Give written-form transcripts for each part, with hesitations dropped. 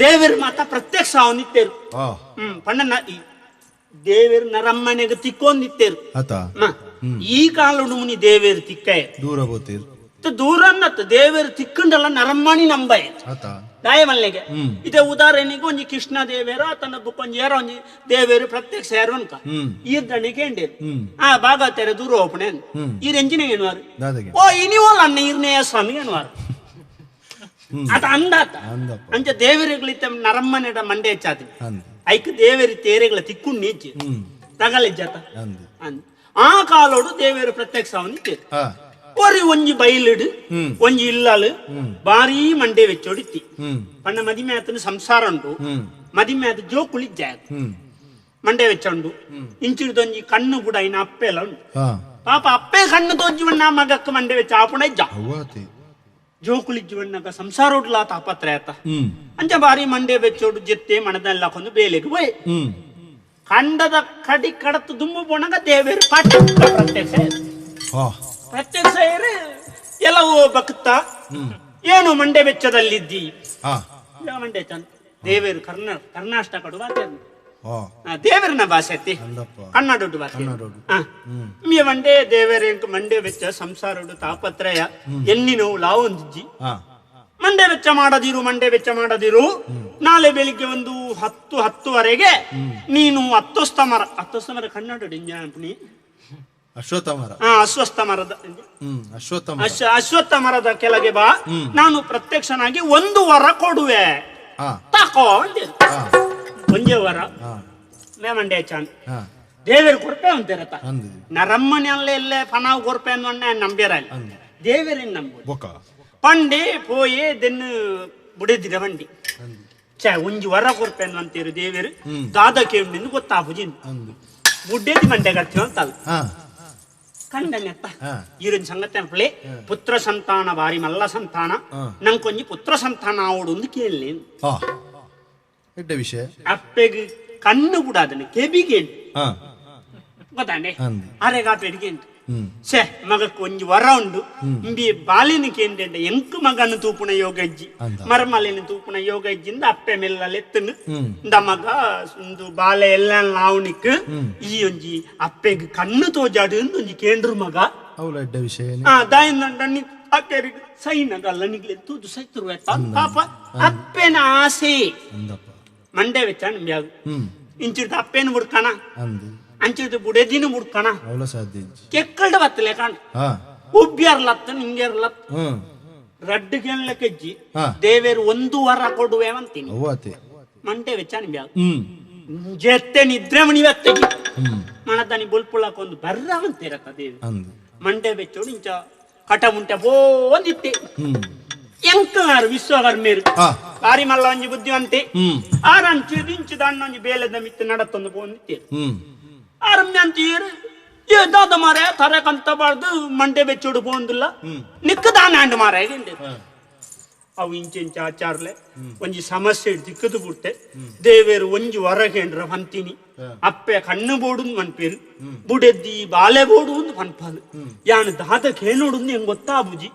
ದೇವರು ಮಾತ ಪ್ರತ್ಯಕ್ಷ ಅವನಿತ್ತೇರು ಪಂಡ ದೇವರು ನರಮ್ಮನೆಗೆ ತಿಕ್ಕೊಂದಿತ್ತೇರು ಈ ಕಾಲಡು ಮುನಿ ದೇವೇರು ತಿಕ್ಕ ದೂರ ಬೋತೀರ್ ದೂರ ಅನ್ನತ್ತ ದೇವೇರು ತಿಕ್ಕಂಡಲ್ಲ ನರಮ್ಮಣಿ ನಂಬಾಯ ದಾಯಮಲ್ಲೆಗೆ ಇದೇ ಉದಾಹರಣೆಗೆ ಒಂಜಿ ಕೃಷ್ಣ ದೇವೇರ ತನ್ನ ಬುಕ್ಕೊಂಜಿ ಯಾರೋ ಒಂಜಿ ದೇವೇರು ಪ್ರತ್ಯಕ್ಷ ಯಾರು ಅನ್ಕ ಈ ದಣಿಗೆ ಎಂಡೇರು ಭಾಗವತರ ದೂರ ಹೋಪಣೆ ಈ ರೆಂಜಿನ ಏನುವಾರು ಓ ಇನಿವಲ್ಲ ಅನ್ನ ಇರ್ನೇಯ ಸ್ವಾಮಿ ಏನುವಾರು ಅತ ಅಂದಾತ ಅಂಚ ದೇವರುಗಳಿತ್ತ ನರಮ್ಮನೆಡ ಮಂಡೆ ಹೆಚ್ಚಾತಿ ಐಕ್ ದೇವರಿ ತೇರೆಗಳ ತಿಕ್ಕೊಂಡು ನೀಚಿ ತಗಲಿಜ್ಜಾತ ಆ ಕಾಲೋಡು ದೇವೇರು ಪ್ರತ್ಯಕ್ಷ ಅವನಿತ್ತೆ ಒರಿ ಒಂಜಿ ಬೈಲಿಡು ಒಂಜಿ ಇಲ್ಲಾಳು ಬಾರಿ ಮಂಡೆ ವೆಚ್ಚೊಡಿತಿ ಪಂಡ ಮದಿಮೆ ಆತನ ಸಂಸಾರ ಉಂಟು ಮದಿಮೆ ಆತ ಜೋಕುಳಿಜ್ಜಾಯ ಮಂಡೆ ವೆಚ್ಚ ಉಂಟು ಇಂಚಿಡ್ದೊಂಜಿ ಕಣ್ಣು ಕೂಡ ಇನ್ನ ಅಪ್ಪೆಲ್ಲ ಉಂಟು ಪಾಪ ಅಪ್ಪೆ ಕಣ್ಣು ತೋಜ್ಜಿವಣ್ಣ ಮಗಕ್ಕ ಮಂಡೆ ವೆಚ್ಚ ಆಪುಣ ಇಜ್ಜ ಜೋಕುಳಿಜ್ಜಿವಣ್ಣಗ ಸಂಸಾರ ಉಡ್ಲ ತಾಪತ್ರ ಆತ ಅಂಚ ಬಾರಿ ಮಂಡೆ ವೆಚ್ಚೋಡು ಜೆತ್ತೆ ಮಣದೆಲ್ಲ ಕೊಂದು ಬೇಲೆಗೆ ಹೋಯ್ ಕಂಡದ ಕಡಿ ಕಡತು ದುಂಬು ಪೋಣಗ ದೇವೇರು ಪಾಠ ಪ್ರತ್ಯಕ್ಷ ಪ್ರತ್ಯಕ್ಷ ಎಲ್ಲವೂ ಬಕ್ತ ಏನು ಮಂಡೆ ವೆಚ್ಚದಲ್ಲಿದ್ದಿ ಮಂಡೆ ಚಂದ ದೇವೇರು ಕರ್ನಾಟಕ ದೇವರನ ಭಾಷೆ ಕನ್ನಡ ಭಾಷೆ ಮಂಡೆ ದೇವರ ಮಂಡೆ ವೆಚ್ಚ ಸಂಸಾರ ತಾಪತ್ರಯ ಎನ್ನಿನೋ ಲಾವೊಂದಿಜ್ಜಿ ಮಂಡೆ ವೆಚ್ಚ ಮಾಡದಿರು ನಾಳೆ ಬೆಳಿಗ್ಗೆ ಒಂದು 10:10ವರೆಗೆ ನೀನು ಹತ್ತೊಸ್ತಮರ ಕನ್ನಡ ಅಶ್ವತ್ಥ ಮರದ ಕೆಳಗೆ ಬಾ ನಾನು ಪ್ರತ್ಯಕ್ಷನಾಗಿ 1 ವರ ಕೊಡುವೆ ತಕೋ ಒಂದೇ ವರ ಮಂಡೆ ಚಾನ್ ದೇವರು ಕೊಡ್ಪೆ ಅಂತಿರತ್ತ ನರಮ್ಮನೆಲ್ಲೇ ಪನಾವ್ ಕೊಡ್ಪೆ ಅನ್ನೊನ್ನೆ ನಂಬ್ಯಾರ ದೇವರೇ ನಂಬು ಪಂಡೆ ಪೋಯೆ ದೆನ್ನು ಬುಡಿದಿರ ಬಂಡಿ ಒಂಜಿ ವರ ಕೊಡ್ಪೆ ಅನ್ನುವಂತೀರು ದೇವರು ದಾದ ಕೇಳಿಂದ ಗೊತ್ತಾಪುಜಿ ಬುಡ್ಡೇದಿ ಮಂಡೆ ಕಟ್ತೀವಿ ಅಂತಲ್ಲ ಕಂಡನೆತ್ತ ಈರಿನ ಸಂಗತಿ ಅನ್ಪಳೆ ಪುತ್ರ ಸಂತಾನ ಬಾರಿ ಮಲ್ಲ ಸಂತಾನ ನಂಕೊಂಜಿ ಪುತ್ರ ಸಂತಾನ ಆವಡು ಒಂದು ಕೇಳಲಿ ವಿಷಯ ಅಪ್ಪೆಗೆ ಕಣ್ಣು ಕೂಡ ಅದನ್ನ ಕೆಬಿಗೆ ಗೊತ್ತಾಂಡೆ ಅರೆಗ ಪೆಡಿಗೆ ಛೇ ಮಗಕ್ಕೆ ಒಂಜಿ ವರ ಉಂಡು ಇಂಬಿ ಬಾಲಿನಕ್ಕೆ ಎಂಟೆ ಎಂಕು ಮಗನ್ನು ತೂಪುನ ಯೋಗ ಇಜ್ಜಿ ಮರಮಲಿನ ತೂಪುನ ಯೋಗ ಇಜ್ಜಿಂದ ಅಪ್ಪೆ ಮೆಲ್ಲ ಎತ್ತನು ಇಂದ ಮಗ ಒಂದು ಬಾಲೆ ಎಲ್ಲ ಲಾವಣಿಕ್ ಈ ಒಂಜಿ ಅಪ್ಪೆಗೆ ಕಣ್ಣು ತೋಜಾಡು ಒಂಜಿ ಕೇಂದ್ರ ಮಗ ವಿಷಯ ದಾಯಿನ ಅಪ್ಪೆರಿಗೆ ಸೈನಗಲ್ಲ ನಿಗ್ಲೆ ತೂದು ಸೈತರು ಪಾಪ ಅಪ್ಪೆನ ಆಸೆ ಮಂಡೆ ವೆಚ್ಚ ನಿಮ್ಯಾಗ ಇಂಚಿಡ್ದ ಅಪ್ಪೇನು ಮುಡ್ಕಣ ಅಂಚಿಡ್ದು ಬುಡೆದಿನ ಮುಡ್ಕಣ ಕೆಕ್ಕಲ್ಡ ಬತ್ತಲೆ ಕಾಣ ಉಬ್ಬ್ಯಾರ್ಲತ್ತ ನಿಂಗೇರ್ಲತ್ತ ರಡ್ಡು ಕೇಳಕ್ಕೆಜ್ಜಿ ದೇವೇರು 1 ವರ ಕೊಡುವೆ ಅಂತೀನಿ ಮಂಡೆ ವೆಚ್ಚ ನಿಮ್ಯಾಗ ಜೆತ್ತೆ ನಿದ್ರೆ ಮಣಿವತ್ತೆಗಿ ಮಣದಾನಿ ಬುಲ್ಪುಳಕ್ಕೊಂದು ಬರ್ರವಂತೀರತ್ತ ದೇವಿ ಮಂಡೆ ವೆಚ್ಚೋಡು ಇಂಚ ಕಟ ಮುಂಟೆ ಬೋಂದಿತ್ತೆ ಎಂಕಾರು ವಿಶ್ವಕರ್ಮೇರು ಬಾರಿ ಮಲ್ಲ ಒಂಜಿ ಬುದ್ಧಿವಂತೆ ಆರಂಚು ದಾಣ್ಣೊಂಜಿ ಬೇಲೆದ ಮಿತ್ತು ನಡತ್ತೊಂದು ಪೋಂದಿತ್ತೇರು ಆರಮ್ಯ ಅಂತೀರು ಏದಾದ ಮಾರ ತರಕಂತ ಬಾರ್ದು ಮಂಡೆ ಬೆಚ್ಚೋಡು ಪೋಂದಿಲ್ಲ ನಿಕ್ಕ ದಾನಾಂಡು ಮಾರ ಅವು ಇಂಚೆಂಚ ಆಚಾರ್ಲೆ ಒಂಜಿ ಸಮಸ್ಯೆ ದಿಕ್ಕದು ಬಿಟ್ಟೆ ದೇವೇರು ಒಂಜಿ ಹೊರಗೇಂಡ್ರ ಅಂತೀನಿ ಅಪ್ಪೆ ಕಣ್ಣು ಬೋಡು ಮನ್ಪೇರು ಬುಡೆದ್ದಿ ಬಾಲೆ ಬೋಡು ಒಂದು ಮನ್ಪಾಲು ಯಾನು ದಾದ ಕೇಳೋಡು ಹೆಂಗ್ ಗೊತ್ತಾ ಬುಜಿ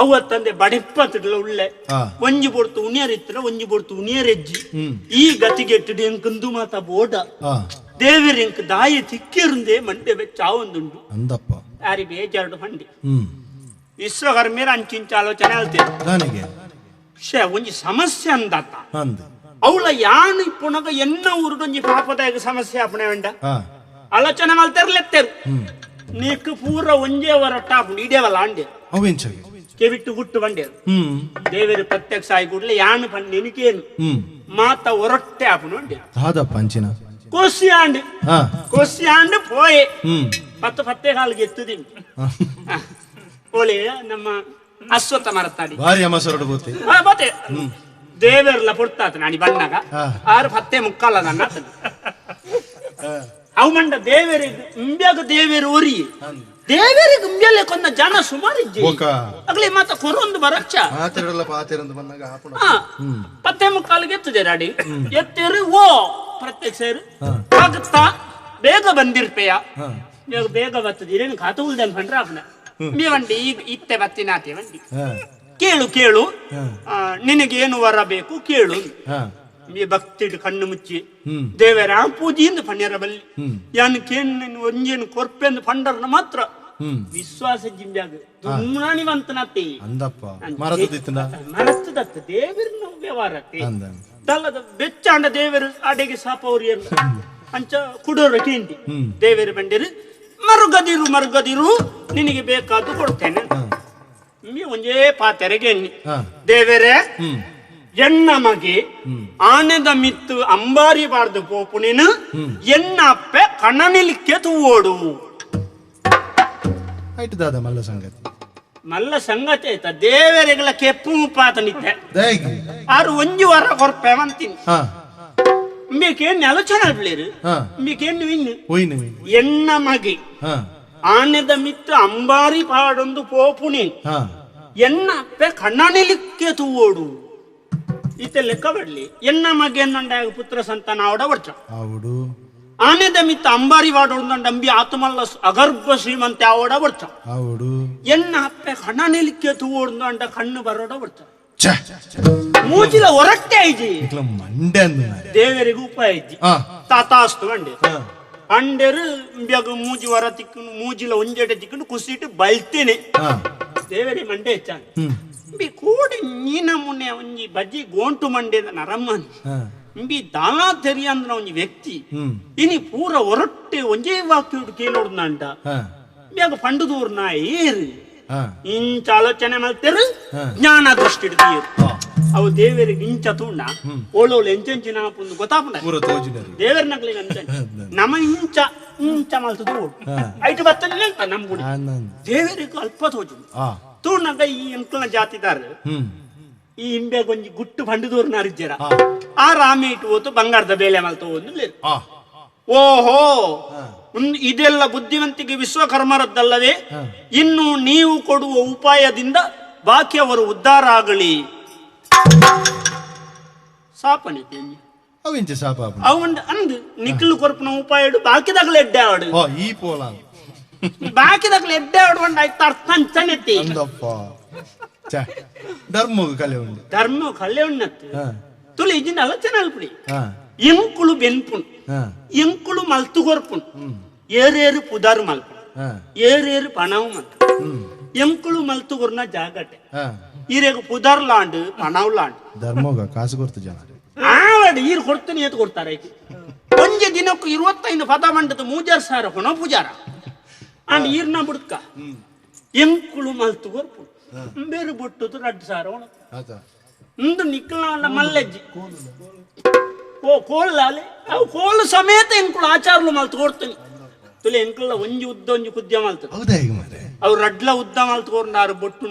ಅವತ್ತಂದೆ ಬಡಿಪ್ಪತ್ತಿಡ್ಲ ಉಳ್ಳೆ ಒಂಜಿ ಬೊಡ್ತು ಉಣಿಯರಿತ್ರ ಒಂಜಿ ಬೊಡ್ತು ಉಣಿಯರೆಜ್ಜಿ ಈ ಗತಿಗೆಟ್ಟು ಎಂಕಂದು ಮಾತ ಬೋಡ ದೇವೇರು ಎಂಕ್ ದಾಯಿ ತಿಕ್ಕಿರುಂದೆ ಮಂಡೆ ಬೆಚ್ಚ ಒಂದುಂಡು ಯಾರಿ ಬೇಜಾರ್ಡು ಹಂಡಿ ವಿಶ್ವಕರ್ಮೇರ ಅಂಚಿಂಚ ಆಲೋಚನೆ ಹೇಳ್ತೇವೆ ಒಂಜಿ ಸಮಸ್ಯೆ ಅಂದತ್ತ ಅವಳ ಯಾನು ಪುನಗ ಎನ್ನ ಊರುಡೊಂಜಿ ಪಾಪದಾಯಕ ಸಮಸ್ಯೆ ಆಪಣೆ ವೆಂಡ ಆಲೋಚನೆ ಮಲ್ತೆರ್ಲೆತ್ತೇರು ನೀಕ್ ಪೂರ ಒಂಜೇ ಹೊರಟ ಇಡೇವಲ್ಲ ಅಂಡೆ ಕೆವಿಟ್ಟು ಗುಟ್ಟು ಬಂಡೇರು ದೇವರು ಪ್ರತ್ಯಕ್ಷ ಆಗಿ ಕೂಡಲೇ ಯಾನು ಪಂಡ ನೆನಕೇನು ಮಾತ ಹೊರಟ್ಟೆ ಆಪಣು ಅಂಡೆ ಪಂಚಿನ ಕೊಸ್ಯಾಂಡು ಪೋಯೆ 10 ಕಾಲಿಗೆ ಎತ್ತುದಿ ಓಲೆ ನಮ್ಮ ಅಶ್ವತ್ಥ ಮರತಾಡಿ ಬತ್ತೆ ದೇವರ್ಲ ಪುಡ್ತಾತ ನಾನಿ ಬಣ್ಣಗ 6:10 ನನ್ನ ಅವು ಮಂಡ ದೇವರಿಗೆ ಇಂಬ್ಯಾಗ ದೇವರು ಓರಿ ದೇವರಿಗೆ ಇಂಬ್ಯಲೆ ಕೊಂದ ಜನ ಸುಮಾರು ಇಜ್ಜಿ ಅಗ್ಲಿ ಮಾತ ಕೊರೊಂದು ಬರಚ್ಚ 10:15 ಎತ್ತದೆ ರಾಡಿ ಎತ್ತೇರು ಓ ಪ್ರತ್ಯಕ್ಷ ಆಗುತ್ತಾ ಬೇಗ ಬಂದಿರ್ಪೇಯ ಬೇಗ ಬರ್ತದಿರೇನು ಖಾತ ಉಳ್ದಂಗ್ ಪಂಡ್ರ ಅಪ್ನ ಮೇವಂಡಿ ಈಗ ಇತ್ತೆ ಬತ್ತಿನಾತೆ ವಂಡಿ ಕೇಳು ಕೇಳು ಹಾ. ನಿನಗೇನು ವರ ಬೇಕು ಕೇಳು. ಹಾ. ಈ ಭಕ್ತಿ ಕಣ್ಣು ಮುಚ್ಚಿ ಹ್ಮ್. ದೇವರ ಪೂಜೆಯಿಂದ ಪಣ್ಯರ ಬಲ್ಲಿ ಹ್ಮ್. ಯಾನ್ ಕೇನು ಒಂಜೇನು ಕೊರ್ಪೆಂದು ಪಂಡರ್ನ ಮಾತ್ರ ಹ್ಮ್. ವಿಶ್ವಾಸ ಜಿಂಬ್ಯಾಗ ದುಮ್ನಾನಿವಂತನತ್ತೆ ಅಂದಪ್ಪ ಮರತದಿತ್ತನ ಮರತ್ತದತ್ತ ದೇವರಿನ ವ್ಯವಹಾರತ್ತೆ ಅಂದ ದಲ್ಲದ ಬೆಚ್ಚಾಂಡ ದೇವರು ಅಡೆಗೆ ಸಾಪವ್ರಿ ಎಲ್ಲ ಅಂಚ ಕುಡೋರ ಕೇಂದಿ ದೇವರು ಬಂದಿರು ಮರುಗದಿರು ಮರುಗದಿರು ನಿನಗೆ ಬೇಕಾದ್ದು ಕೊಡ್ತೇನೆ ಮೀ ಒಂಜೇ ಪಾತೆರೆಗೆ ಎಣ್ಣಿ ದೇವರೇ ಎನ್ನ ಮಗೆ ಆನೆದ ಮಿತ್ತು ಅಂಬಾರಿ ಬಾರ್ದು ಪೋಪುಣಿನು ಎನ್ನ ಅಪ್ಪೆ ಕಣ್ಣನಿಲಿಕ್ಕೆ ತೂವೋಡು ಆಯ್ತು ದಾದ ಮಲ್ಲ ಸಂಗತಿ ಮಲ್ಲ ಸಂಗತಿ ಆಯ್ತಾ ದೇವರಿಗಳ ಕೆಪ್ಪು ಪಾತ ನಿತ್ತೆ ದಯಗೆ ಆರು ಒಂಜು ವರ ಕೊರ್ಪೆ ಅಂತೀನಿ ಹಾ మీకేం ఆలోచన లేరు ಹಾ మీకేం విన్ను ಹೋಯ್ನು ఎన్న మగి ಹಾ ಆನೆದ ಮಿತ್ರ ಅಂಬಾರಿ ಪಾಡೊಂದು ಪೋಪುನಿ ಹಾ ಎನ್ನ ಅಪ್ಪೆ ಕಣ್ಣನಿಲಿಕ್ಕೆ ತೂವೋಡು ಈತ ಲೆಕ್ಕ ಬಡ್ಲಿ ಎನ್ನ ಮಗೆ ಎನ್ನೊಂಡಾಗ ಪುತ್ರ ಸಂತಾನ ಆವಡ ಬರ್ಚ ಆವುಡು ಆನೆದ ಮಿತ್ತ ಅಂಬಾರಿ ಪಾಡೊಂದು ಅಂಬಿ ಆತ್ಮಲ್ಲ ಅಗರ್ಭ ಶ್ರೀಮಂತ ಆವಡ ಬರ್ಚ ಆವುಡು ಎನ್ನ ಅಪ್ಪೆ ಕಣ್ಣನಿಲಿಕ್ಕೆ ತೂವೋಡು ಅಂಡ ಕಣ್ಣು ಬರೋಡ ಬರ್ಚ ಛೆ ಮೂಜಿಲ ಹೊರಟ್ಟೆ ಐಜಿ ಇಕ್ಲ ಮಂಡೆ ಅಂದ ದೇವರಿಗೆ ಉಪಾಯ ಐಜಿ ಹಾ ತಾತಾಸ್ತು ಅಂಡೆ ಹಾ ಅಂಡರು ಬ್ಯಾಗ ಮೂಜಿ ವರ ತಿಕ್ಕನು ಮೂಜಿಲ ಒಂಜೆಡೆ ತಿಕ್ಕನು ಕುಸಿಟ್ಟು ಬಲ್ತೇನೆ ಹಾ ದೇವರಿ ಮಂಡೆ ಹೆಚ್ಚಾನ ಹ್ಮ್ ಬಿ ಕೂಡಿ ನೀನ ಮುನ್ನೆ ಒಂಜಿ ಬಜ್ಜಿ ಗೋಂಟು ಮಂಡೆ ನರಮ್ಮನಿ ಹಾ ಬಿ ದಾನಾ ತೆರಿ ಅಂದ್ರ ಒಂಜಿ ವ್ಯಕ್ತಿ ಹ್ಮ್ ಇನಿ ಪೂರ ಹೊರಟ್ಟೆ ಒಂಜೇ ವಾಕ್ಯ ಕೇಳೋಡ್ನಂಟ ಹಾ ಬ್ಯಾಗ ಪಂಡು ದೂರ್ನ ಏರು ಹಾ ಇಂಚ ಆಲೋಚನೆ ಮಾಡ್ತೇರು ಹಾ. ಜ್ಞಾನ ದೃಷ್ಟಿ ಇಡ್ತೀರು ಹಾ ಅವು ದೇವರಿಗೆ ಇಂಚ ತೂಂಡ ಓಳೋಳು ಎಂಚೆಂಚಿನ ಪುಂದು ಗೊತ್ತಾಪುಂಡ ಪೂರ ತೋಜಿನರಿ ದೇವರ ನಗ್ಲಿಗೆ ಅಂತ ನಮ ಇಂಚ ಇಂಚ ಮಲ್ತದು ಹಾ. ಐಟು ಬತ್ತಲಿಲ್ಲ ಅಂತ ನಮ್ ಗುಡಿ ಆನಂದ ದೇವರಿಗೆ ಅಲ್ಪ ತೋಜು ಆ ತೂಣಗ ಈ ಎಂಕಲ್ನ ಜಾತಿದಾರ ಹ್ಮ್ ಈ ಇಂಬೆ ಗೊಂಜಿ ಗುಟ್ಟು ಬಂಡುದೂರ್ ನಾರಿಜ್ಜರ ಆ ಆ ರಾಮಿ ಇಟ್ಟು ಹೋತು ಬಂಗಾರದ ಬೇಲೆ ಮಲ್ತ ಹೋದ್ ಆ ಓಹೋ ಹಾ. ಇದೆಲ್ಲ ಬುದ್ಧಿವಂತಿಕೆ ವಿಶ್ವಕರ್ಮರದ್ದಲ್ಲವೇ ಹಾ. ಇನ್ನು ನೀವು ಕೊಡುವ ಉಪಾಯದಿಂದ ಬಾಕಿಯವರು ಉದ್ಧಾರ ಆಗಲಿ ಸಾಪನಿತೆ ಅವಿಂಚ ಸಾಪಾಪ ಅವಂಡ್ ಅಂದ್ ನಿಕ್ಲು ಕೊರ್ಪನ ಉಪಾಯ ಇಡು ಬಾಕಿದಾಗಲ ಎಡ್ಡೆ ಆವಡು ಓ ಈ ಪೋಲ ಬಾಕಿದಾಗಲ ಎಡ್ಡೆ ಆವಡು ಒಂದ್ ಆಯ್ತು ಅರ್ಥ ಅಂಚನೆತ್ತಿ ಅಂದಪ್ಪ ಛೆ ಧರ್ಮಗ ಕಲೆ ಉಂಡು ಧರ್ಮ ಕಲ್ಲೆ ಉಣ್ಣತ್ತು ಹಾ ತುಳಿ ಇಜಿನ ಆಲೋಚನೆ ಅಲ್ಪಡಿ ಹಾ ಎಂಕುಳು ಬೆನ್ಪುಣ್ ಹಾ ಎಂಕುಳು ಮಲ್ತು ಕೊರ್ಪುಣ್ ಏರೇರು ಪುದಾರು ಮಲ್ಪುಣ್ ಹಾ ಏರೇರು ಪಣವು ಮಲ್ಪು ಹ್ಮ್ ಎಂಕುಳು ಮಲ್ತು ಕೊರ್ನ ಜಾಗಟೆ ಹಾ ಈರೇಗ ಪುದಾರ್ ಲಾಂಡ್ ಪಣವ್ ಲಾಂಡ್ ಧರ್ಮಗ ಕಾಸು ಕೊಡ್ತು ಜನ ಆವಡ್ ಈರು ಕೊಡ್ತೀನಿ ಅಂತ ಕೊಡ್ತಾರೆ ಒಂಜೆ ದಿನಕ್ಕೂ 25 ಪದ ಮಂಡದ 3000 ಹೊಣ ಪೂಜಾರ ಅಂಡ್ ಈರ್ನ ಬುಡ್ಕ ಎಂಕುಳು ಮಲ್ತು ಕೊರ್ಪು ಬೇರೆ ಬುಟ್ಟದು 2,000 ಹೊಣ ಆತ ಇಂದು ನಿಕ್ಕಲ ಮಲ್ಲೆಜ್ಜಿ ಓ ಕೋಲ್ಲಾಲೆ ಅವು ಕೋಲ್ ಸಮೇತ ಎಂಕುಳು ಆಚಾರಲು ಮಲ್ತು ಕೊಡ್ತೀನಿ ತುಲೆ ಎಂಕುಳ ಒಂಜಿ ಉದ್ದ ಒಂಜಿ ಕುದ್ಯ ಮಲ್ತದ ಹೌದಾ ಈಗ ಮಾರೆ ಅವ್ರು ರಡ್ಲ ಉದ್ದ ಮಲ್ತು ಕೊರ್ನಾರು ಬೊಟ್ಟು